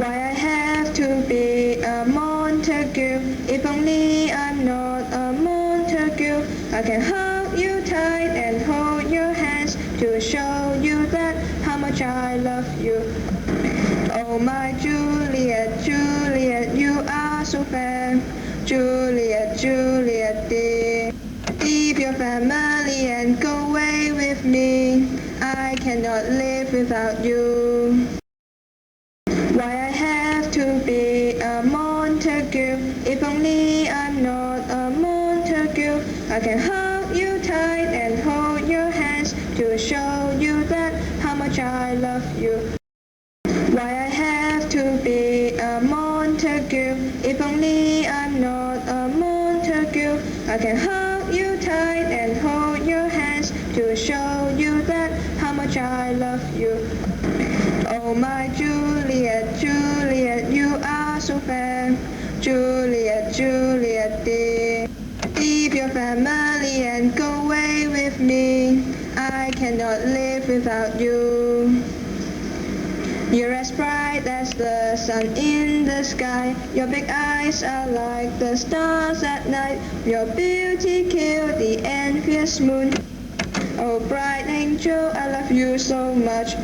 Why I have to be a Montague? If only I'm not a Montague. I can hug you tight and hold your hands to show you that how much I love you. Oh my Juliet, Juliet, you are so fair. Juliet, Juliet dear, leave your family and go away with me. I cannot live without you. Why I have to be a Montague? If only I'm not a Montague. I can hug you tight and hold your hands to show you that how much I love you. Why I have to be a Montague? If only I'm not a Montague. I can hug you tight and hold your hands to show you that how much I love you. Oh my Juliet, Juliet, you are so fair. Juliet, Juliet dear, leave your family and go away with me. I cannot live without you. You're as bright as the sun in the sky. Your big eyes are like the stars at night. Your beauty killed the envious moon. Oh bright angel, I love you so much.